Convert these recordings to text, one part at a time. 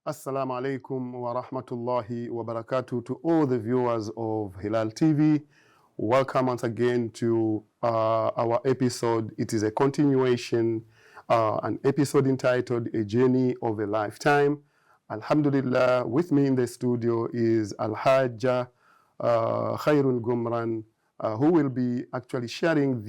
Assalamu alaikum wa rahmatullahi wa barakatuh to all the viewers of Hilaal TV. Welcome once again to our episode. It is a continuation, an episode entitled A Journey of a Lifetime. Alhamdulillah, with me in the studio is Al-Hajja Khairul Gumran, who will be actually sharing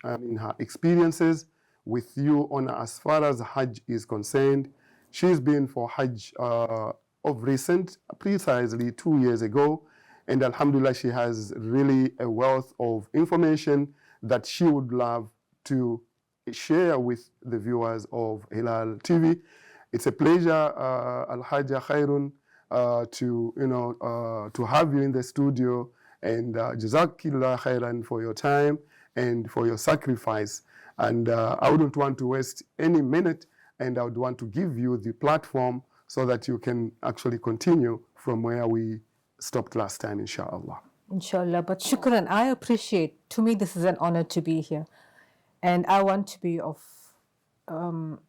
her experiences with you on as far as Hajj is concerned. She's been for Hajj of recent, precisely 2 years ago, and Alhamdulillah, she has really a wealth of information that she would love to share with the viewers of Hilaal TV. It's a pleasure, Al-Hajja Khairun, to have you in the studio, and Jazakillah Khairan for your time and for your sacrifice. And I wouldn't want to waste any minute, and I would want to give you the platform so that you can actually continue from where we stopped last time, inshallah. Inshallah, but shukran, I appreciate, to me this is an honor to be here, and I want to be of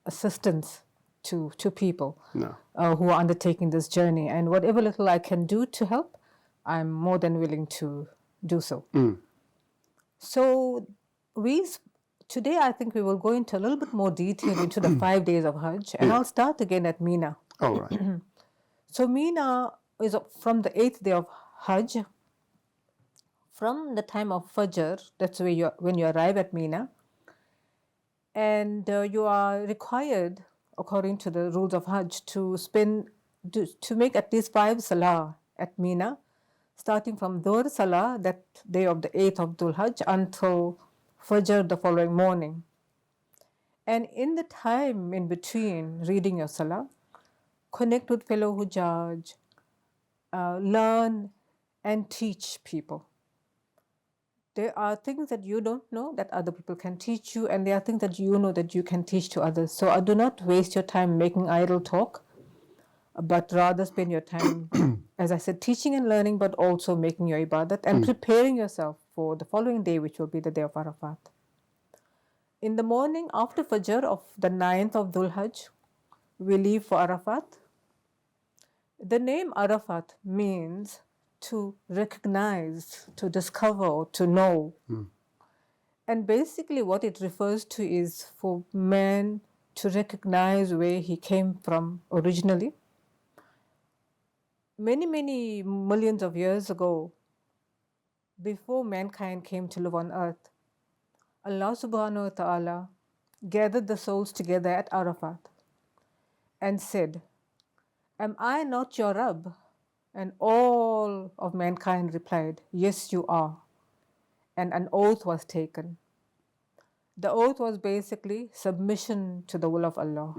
assistance to people who are undertaking this journey, and whatever little I can do to help, I'm more than willing to do so. So today I think we will go into a little bit more detail into the 5 days of Hajj, and I'll start again at Mina. All right. So Mina is from the 8th day of Hajj. From the time of Fajr, that's when you arrive at Mina, and you are required, according to the rules of Hajj, to make at least 5 salah at Mina, starting from Dhuhr salah, that day of the 8th of Dhul Hajj, until Fajr the following morning. And in the time in between reading your salah, connect with fellow Hujjaj, learn and teach people. There are things that you don't know that other people can teach you, and there are things that you know that you can teach to others. So do not waste your time making idle talk, but rather spend your time, as I said, teaching and learning, but also making your ibadat and preparing yourself for the following day, which will be the day of Arafat. In the morning after Fajr of the 9th of Dhul Hajj, we leave for Arafat. The name Arafat means to recognize, to discover, to know. And basically what it refers to is for man to recognize where he came from originally. Many, many millions of years ago, before mankind came to live on earth, Allah subhanahu wa ta'ala gathered the souls together at Arafat and said, "Am I not your Rabb?" And all of mankind replied, "Yes, you are." And an oath was taken. The oath was basically submission to the will of Allah.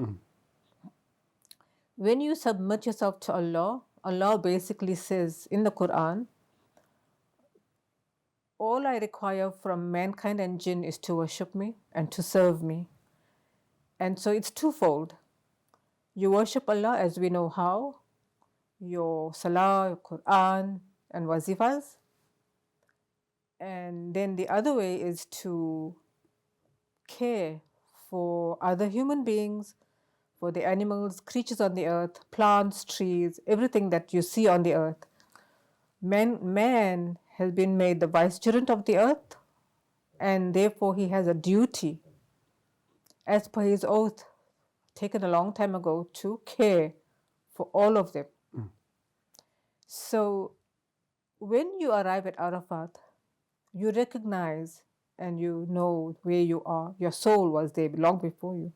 When you submit yourself to Allah, Allah basically says in the Quran, all I require from mankind and jinn is to worship me and to serve me. And so it's twofold. You worship Allah as we know how, your salah, your Quran, and wazifas. And then the other way is to care for other human beings, for the animals, creatures on the earth, plants, trees, everything that you see on the earth. Man has been made the vicegerent of the earth, and therefore he has a duty, as per his oath taken a long time ago, to care for all of them. So when you arrive at Arafat, you recognize and you know where you are. Your soul was there long before you.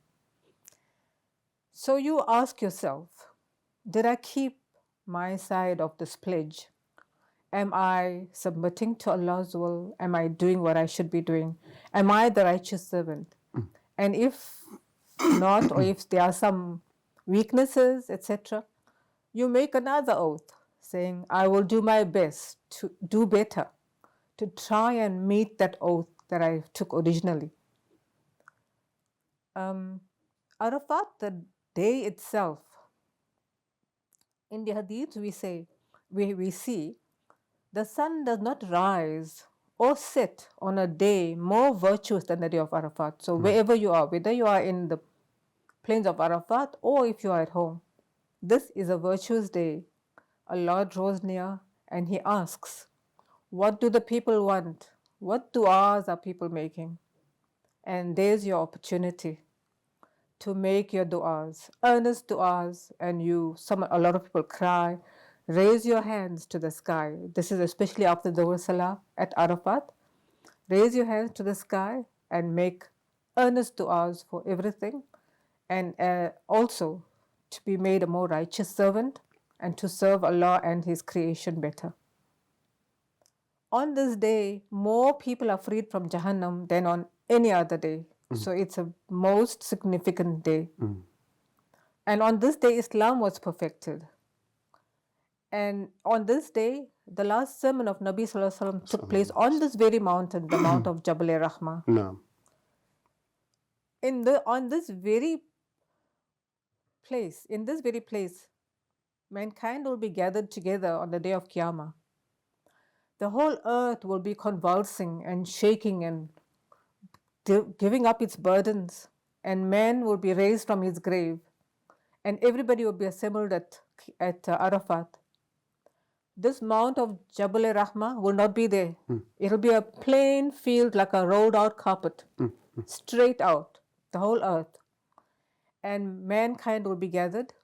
So you ask yourself, did I keep my side of this pledge? Am I submitting to Allah's will? Am I doing what I should be doing? Am I the righteous servant? And if not, or if there are some weaknesses, etc., you make another oath saying, I will do my best to do better, to try and meet that oath that I took originally. Arafat, the day itself, in the hadith we see the sun does not rise or set on a day more virtuous than the day of Arafat. So wherever you are, whether you are in the plains of Arafat or if you are at home, This is a virtuous day. Allah draws near and He asks, what do the people want? What du'as are people making? And there's your opportunity to make your du'as, earnest du'as, and a lot of people cry. Raise your hands to the sky. This is especially after the Dhuhr Salah at Arafat. Raise your hands to the sky and make earnest du'as for everything, and also to be made a more righteous servant and to serve Allah and His creation better. On this day, more people are freed from Jahannam than on any other day. So it's a most significant day. And on this day, Islam was perfected. And on this day, the last sermon of Nabi Sallallahu Alaihi Wasallam took place on this very mountain, the Mount of Jabal Rahma. No. On this very place, mankind will be gathered together on the day of Qiyamah. The whole earth will be convulsing and shaking and giving up its burdens, and man will be raised from his grave, and everybody will be assembled at Arafat. This Mount of Jabal Rahma will not be there. It will be a plain field like a rolled out carpet, straight out, the whole earth. And mankind will be gathered,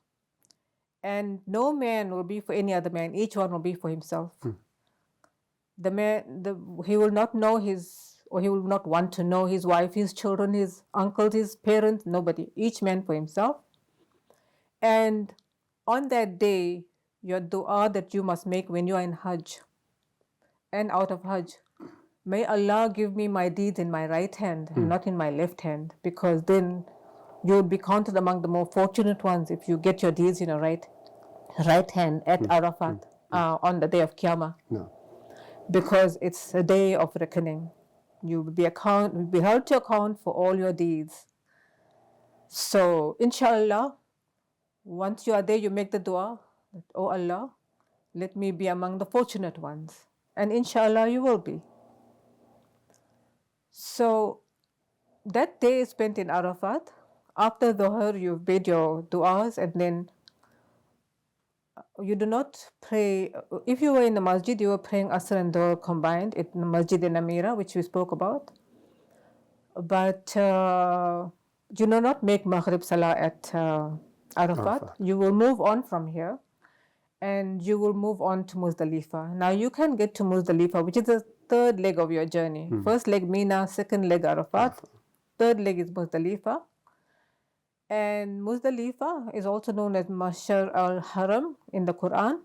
and no man will be for any other man. Each one will be for himself. He will not know he will not want to know his wife, his children, his uncles, his parents, nobody. Each man for himself. And on that day, your dua that you must make when you are in Hajj and out of Hajj, may Allah give me my deeds in my right hand and not in my left hand, because then you will be counted among the more fortunate ones if you get your deeds in your right hand at Arafat on the day of Qiyamah. No. Because it's a day of reckoning. You will be held to account for all your deeds. So, inshallah, once you are there, you make the dua, oh Allah, let me be among the fortunate ones. And inshallah, you will be. So, that day is spent in Arafat. After Dhuhr, you've made your duas, and then you do not pray. If you were in the masjid, you were praying Asr and Dhuhr combined in the Masjid Namira, which we spoke about. But you do not make Maghrib Salah at Arafat. You will move on from here, and you will move on to Muzdalifah. Now you can get to Muzdalifah, which is the third leg of your journey. First leg Mina, second leg Arafat, third leg is Muzdalifah. And Muzdalifah is also known as Mashar al-Haram in the Quran.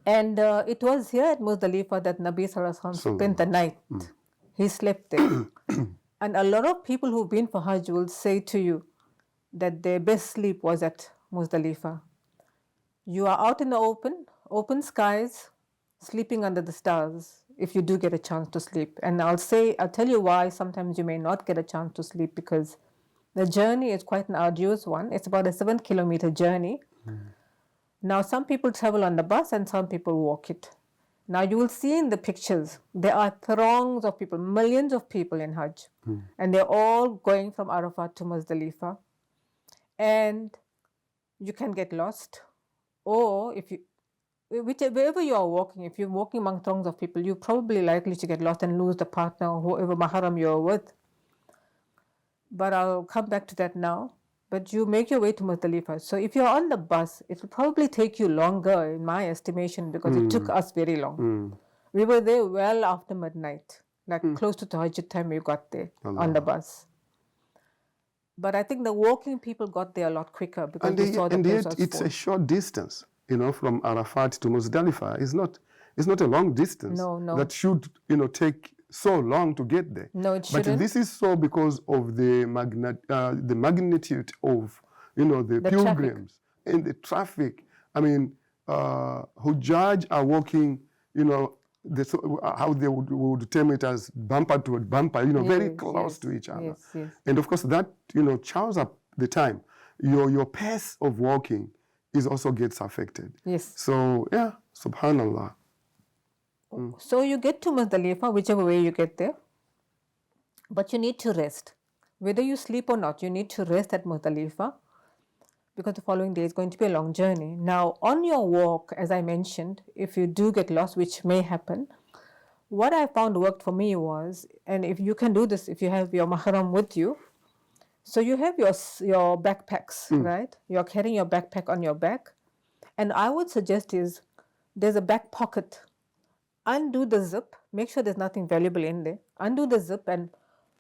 And it was here at Muzdalifah that Nabi Sallallahu Alaihi Wasallam spent the night. He slept there. And a lot of people who've been for Hajj will say to you that their best sleep was at Muzdalifah. You are out in the open skies, sleeping under the stars, if you do get a chance to sleep. And I'll tell you why sometimes you may not get a chance to sleep, because the journey is quite an arduous one. It's about a 7-kilometer journey. Now, some people travel on the bus and some people walk it. Now, you will see in the pictures, there are throngs of people, millions of people in Hajj. And they're all going from Arafat to Muzdalifah. And you can get lost. Or wherever you are walking, if you're walking among throngs of people, you're probably likely to get lost and lose the partner or whoever mahram you're with. But I'll come back to that now. But you make your way to Muzdalifah. So if you're on the bus, it will probably take you longer, in my estimation, because it took us very long. We were there well after midnight, like close to Tahajjud time we got there on the bus. But I think the walking people got there a lot quicker because they saw the place was it's full. a short distance, from Arafat to Muzdalifah. It's not a long distance. No. That should, take so long to get there. No, it shouldn't. But this is so because of the magnitude of, the pilgrims and the traffic. I mean, Hujjaj are walking, how they would term it as bumper to bumper, very close to each other. Yes. And of course that, chows up the time. Your pace of walking also gets affected. Yes. So, yeah, subhanallah. So you get to Muzdalifah, whichever way you get there, but you need to rest. Whether you sleep or not, you need to rest at Muzdalifah, because the following day is going to be a long journey. Now, on your walk, as I mentioned, if you do get lost, which may happen, what I found worked for me was, and if you can do this if you have your mahram with you, so you have your backpacks, right? You're carrying your backpack on your back, and I would suggest is there's a back pocket. Undo the zip, make sure there's nothing valuable in there. Undo the zip and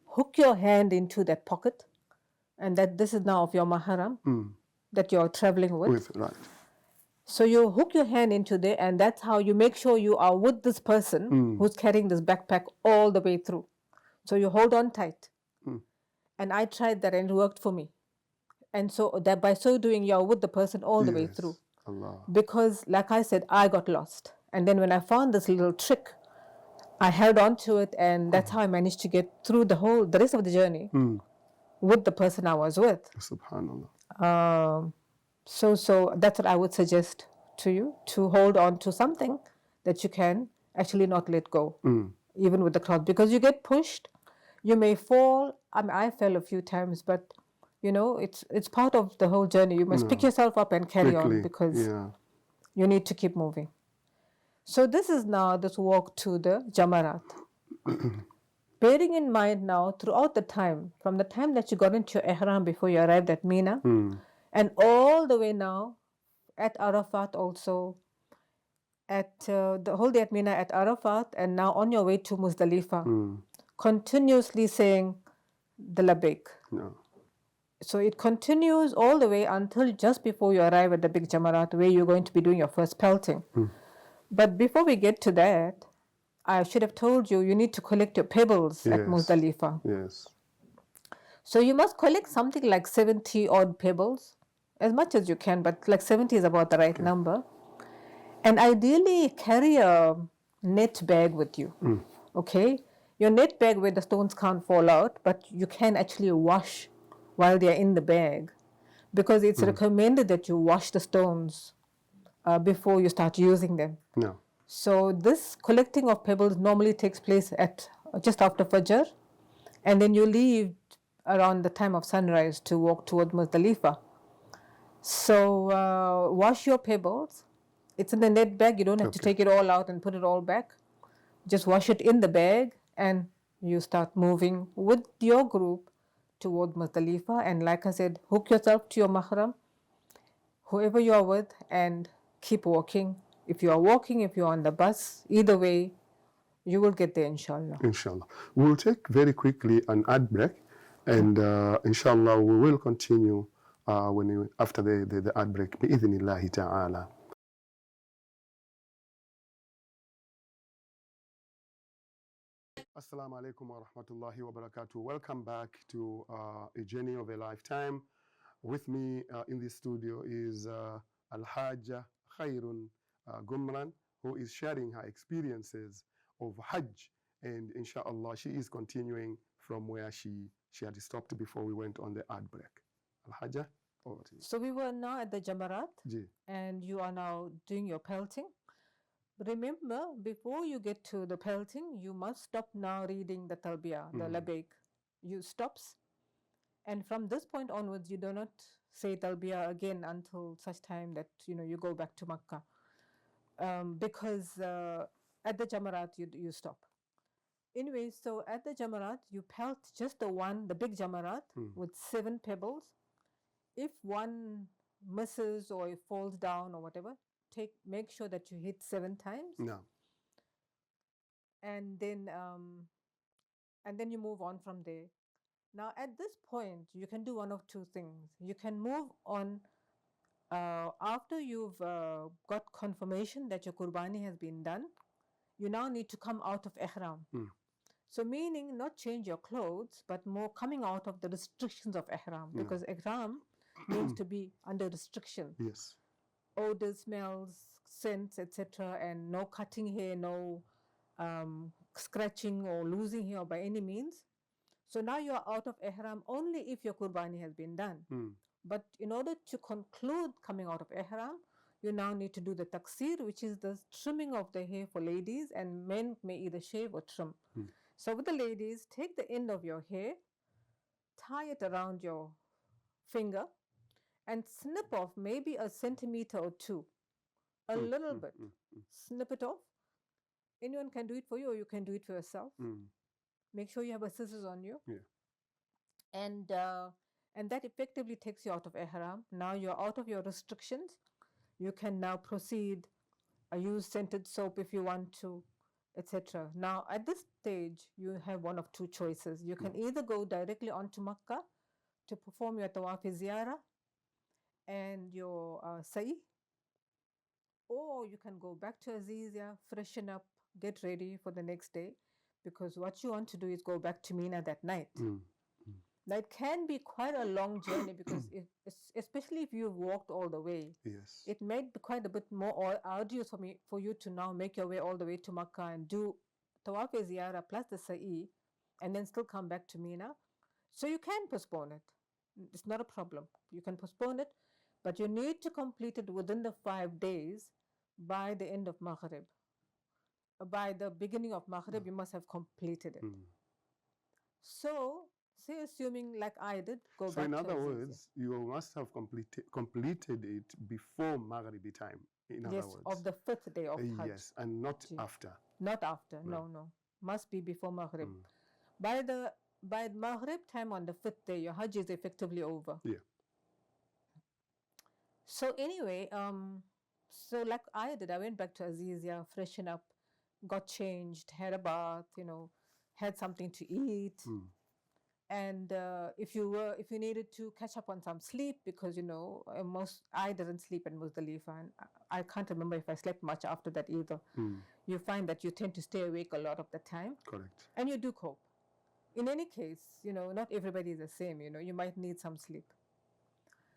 hook your hand into that pocket, and that this is now of your mahram that you're traveling with. Right. So you hook your hand into there, and that's how you make sure you are with this person who's carrying this backpack all the way through. So you hold on tight. And I tried that and it worked for me. And so that by so doing, you're with the person all the way through. Allah. Because like I said, I got lost. And then when I found this little trick, I held on to it, and that's how I managed to get through the rest of the journey with the person I was with. Subhanallah. So that's what I would suggest to you, to hold on to something that you can actually not let go, even with the cloth, because you get pushed, you may fall. I mean, I fell a few times, but you know, it's part of the whole journey. You must pick yourself up and carry on, because you need to keep moving. So this is now this walk to the Jamarat. Bearing in mind now, throughout the time, from the time that you got into your ihram before you arrived at Mina, and all the way now at Arafat also, at the whole day at Mina, at Arafat, and now on your way to Muzdalifah, continuously saying the Labbaik. So it continues all the way until just before you arrive at the big Jamarat, where you're going to be doing your first pelting. But before we get to that, I should have told you, you need to collect your pebbles at Muzdalifah. Yes. So you must collect something like 70 odd pebbles, as much as you can, but like 70 is about the right number. And ideally carry a net bag with you, okay? Your net bag where the stones can't fall out, but you can actually wash while they're in the bag, because it's recommended that you wash the stones before you start using them. No. So this collecting of pebbles normally takes place at just after Fajr, and then you leave around the time of sunrise to walk toward Muzdalifah. So wash your pebbles. It's in the net bag. You don't have to take it all out and put it all back. Just wash it in the bag, and you start moving with your group toward Muzdalifah. And like I said, hook yourself to your mahram, whoever you are with, and keep walking. If you are walking, if you are on the bus, either way, you will get there, inshallah. Inshallah. We'll take very quickly an ad break, and inshallah we will continue after the ad break. Bi-idhnillahi ta'ala. Assalamu alaikum wa rahmatullahi wa barakatuh. Welcome back to A Journey of a Lifetime. With me in this studio is Al-Hajja Khairun Gumran, who is sharing her experiences of Hajj, and inshallah she is continuing from where she had stopped before we went on the ad break. Al-Hajja, over to you. So we were now at the Jamarat, Ji. and you are now doing your pelting. Remember, before you get to the pelting, you must stop now reading the talbiyah, the labbaik. You stops, and from this point onwards, you do not say talbiyah again until such time that you go back to Makkah, because at the Jamarat you stop. Anyway, so at the Jamarat you pelt just the big Jamarat with 7 pebbles. If one misses or it falls down or whatever, make sure that you hit 7 times. No. And then you move on from there. Now at this point you can do one of two things. You can move on after you've got confirmation that your qurbani has been done. You now need to come out of ihram. So meaning not change your clothes, but more coming out of the restrictions of ihram, because ihram means to be under restriction. Yes. Odors, smells, scents, etc., and no cutting hair, no scratching or losing hair by any means. So now you are out of ihram only if your qurbani has been done. But in order to conclude coming out of ihram, you now need to do the taksir, which is the trimming of the hair for ladies, and men may either shave or trim. So with the ladies, take the end of your hair, tie it around your finger, and snip off maybe a centimeter or two, a little bit. Snip it off. Anyone can do it for you, or you can do it for yourself. Make sure you have a scissors on you. Yeah. And that effectively takes you out of ihram. Now you're out of your restrictions. You can now proceed. Use scented soap if you want to, etc. Now at this stage, you have one of two choices. You can either go directly onto Makkah to perform your tawaf ziyarah and your sa'i, or you can go back to Azizia, freshen up, get ready for the next day, because what you want to do is go back to Mina that night. Now it can be quite a long journey because especially if you've walked all the way, Yes. it may be quite a bit more arduous for you to now make your way all the way to Makkah and do Tawaf Ziyarah plus the Sa'i and then still come back to Mina. So you can postpone it. It's not a problem. You can postpone it, but you need to complete it within the 5 days by the end of Maghrib. By the beginning of Maghrib, you must have completed it. So, say assuming like I did, go back to So in other Azizia. words, you must have completed it before Maghribi time. In other Yes, words. of the 5th day of Hajj. Yes, and not after. Not after, no. Must be before Maghrib. By Maghrib time on the 5th day, your Hajj is effectively over. Yeah. So anyway, so like I did, I went back to Azizia, freshen up, got changed, had a bath, had something to eat. And if you needed to catch up on some sleep, because I didn't sleep in Muzdalifah, and I can't remember if I slept much after that either. You find that you tend to stay awake a lot of the time. Correct. And you do cope. In any case, not everybody is the same. You might need some sleep.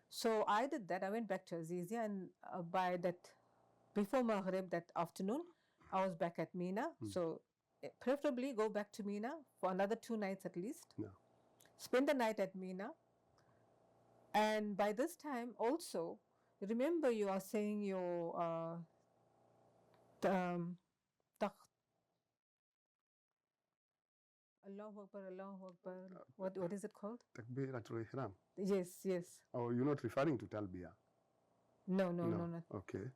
So I did that. I went back to Azizia, and before Maghrib that afternoon, I was back at Mina. So preferably go back to Mina for another 2 nights at least. No. Spend the night at Mina. And by this time also, remember you are saying your Allahu Akbar, Allahu Akbar. What is it called? Takbiratul Ihram. Yes. Oh, you're not referring to Talbiyah? No, not. Okay.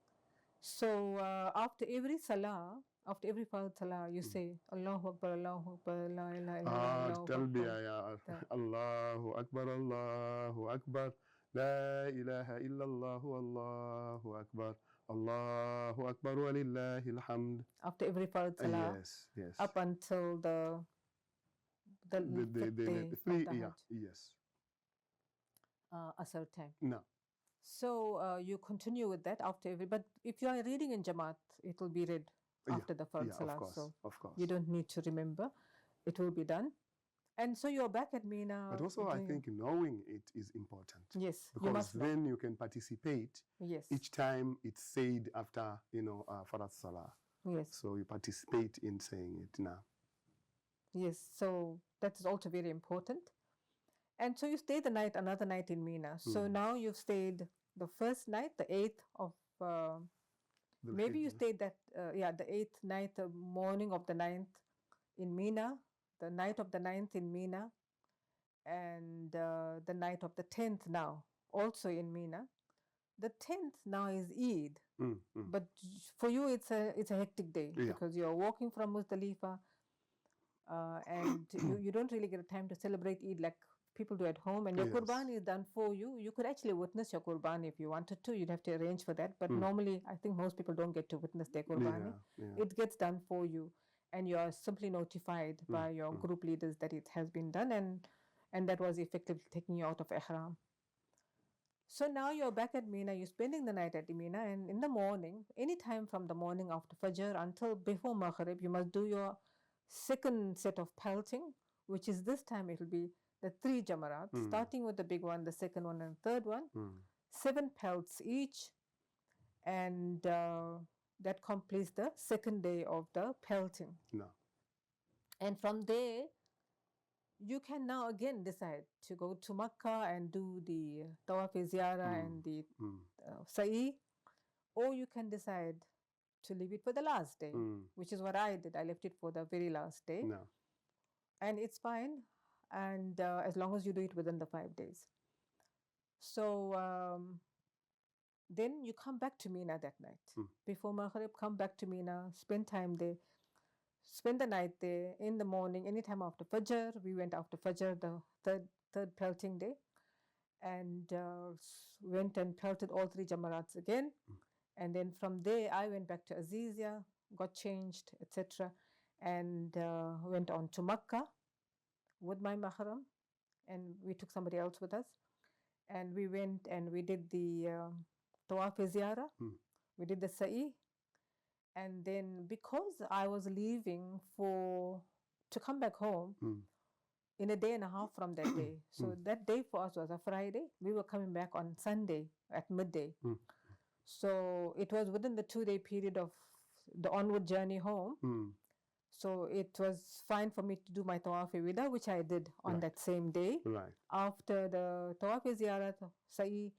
So after every salah, after every Fard salah, you say Allahu Akbar, Allahu Akbar, La ilaha illallah. Talbiyah, ya. Allahu Akbar, Allahu Akbar. La ilaha illallah, Allahu Akbar. Allahu Akbar wa lillahi alhamd. After every Fard salah. Yes. Up until the three, yeah, yes. Asr time. No. So you continue with that after every, but if you are reading in Jamaat, it will be read after the Fard Salah. Of course. You don't need to remember. It will be done. And so you're back at Mina. But also I think knowing it is important. Yes. Because then you can participate each time it's said after, Fard Salah. Yes. So you participate in saying it now. Yes. So that is also very important. And so you stay another night in Mina. So now you've stayed the first night, the 8th of, maybe you stayed the 8th night, the morning of the 9th in Mina, the night of the 9th in Mina, and the night of the 10th now, also in Mina. The 10th now is Eid, but for you it's a hectic day because you're walking from Muzdalifah, and you don't really get a time to celebrate Eid like people do at home, and your Qurban is done for you. You could actually witness your Qurban if you wanted to. You'd have to arrange for that. But normally, I think most people don't get to witness their Qurban. It gets done for you, and you are simply notified by your group leaders that it has been done, and that was effectively taking you out of Ihram. So now you're back at Mina. You're spending the night at Mina, and in the morning, anytime from the morning after Fajr until before Maghrib, you must do your second set of pelting, which is this time it will be the 3 jamarat, starting with the big one, the second one, and third one. 7 pelts each, and that completes the second day of the pelting. No. And from there, you can now again decide to go to Makkah and do the Tawaf Ziyarah and the Sa'i, or you can decide to leave it for the last day, which is what I did. I left it for the very last day. No. And it's fine. And as long as you do it within the 5 days. So then you come back to Mina that night. Before Maghrib, come back to Mina, spend time there, spend the night there. In the morning, anytime after Fajr, we went after Fajr, the third pelting day, and went and pelted all 3 Jamarats again. And then from there, I went back to Azizia, got changed, etc., and went on to Makkah with my mahram, and we took somebody else with us, and we went and we did the tawaf ziyarah, we did the sa'i, and then because I was leaving to come back home in a day and a half from that day, so that day for us was a Friday, we were coming back on Sunday at midday. So it was within the 2-day period of the onward journey home. So it was fine for me to do my tawaf wida, which I did on that same day. Right. After the tawaf ziyarat, sa'i,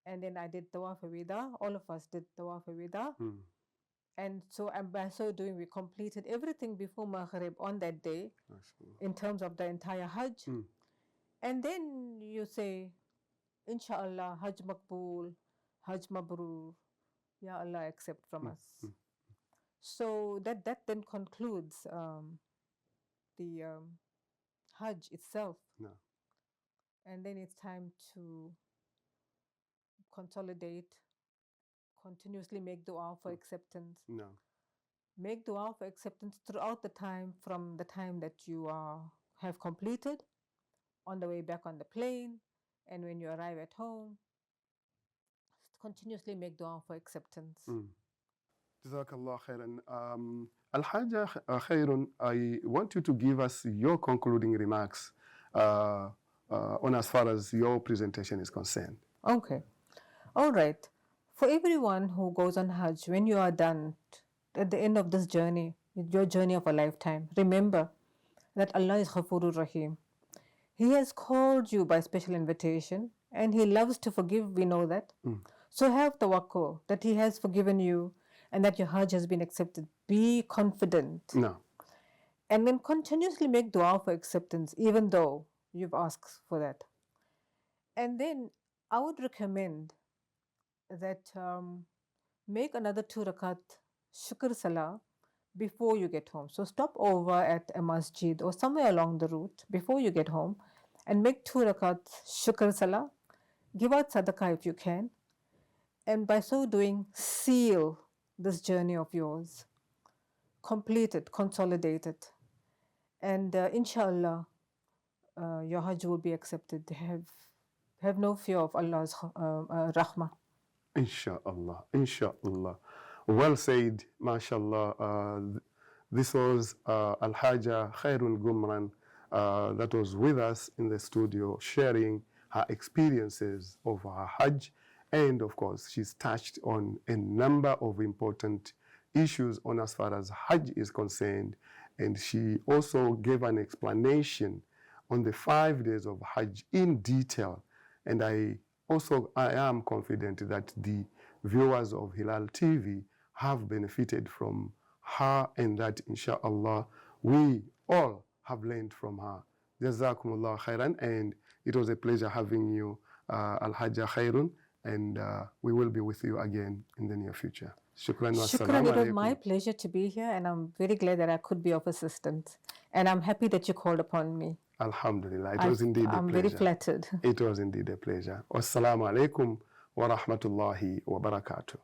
and then I did tawaf wida. All of us did tawaf wida. And so by so doing, we completed everything before Maghrib on that day in terms of the entire Hajj. And then you say, Inshallah, Hajj Maqbool, Hajj Mabrur, Ya Allah, accept from us. So that then concludes the Hajj itself. No. And then it's time to consolidate, continuously make dua for acceptance. No. Make dua for acceptance throughout the time, from the time that you have completed, on the way back on the plane, and when you arrive at home. Continuously make dua for acceptance. Jazakallah khairan. Al-Hajja Khairun, I want you to give us your concluding remarks on as far as your presentation is concerned. Okay. All right. For everyone who goes on Hajj, when you are done at the end of this journey, your journey of a lifetime, remember that Allah is Ghafurur Rahim. He has called you by special invitation and He loves to forgive, we know that. So have tawakkul that He has forgiven you and that your Hajj has been accepted. Be confident. No. And then continuously make dua for acceptance, even though you've asked for that. And then I would recommend that make another 2 rakat shukr salah before you get home. So stop over at a masjid or somewhere along the route before you get home and make 2 rakat shukr salah. Give out sadaqah if you can. And by so doing, seal this journey of yours. Complete it, consolidate it. And inshallah, your Hajj will be accepted. Have no fear of Allah's rahmah. Insha'Allah, Insha'Allah. Well said, mashallah. This was Al-Hajja Khairun Gumran that was with us in the studio sharing her experiences of her Hajj. And of course, she's touched on a number of important issues on as far as Hajj is concerned. And she also gave an explanation on the 5 days of Hajj in detail. And I am confident that the viewers of Hilaal TV have benefited from her and that inshallah we all have learned from her. Jazakumullah khairan, and it was a pleasure having you, Al-Hajja Khairun, and we will be with you again in the near future. Shukran wa Shukran, it was my pleasure to be here, and I'm very glad that I could be of assistance. And I'm happy that you called upon me. Alhamdulillah, it was indeed a pleasure. I'm very flattered. It was indeed a pleasure. Wassalamu alaikum wa rahmatullahi wa barakatuh.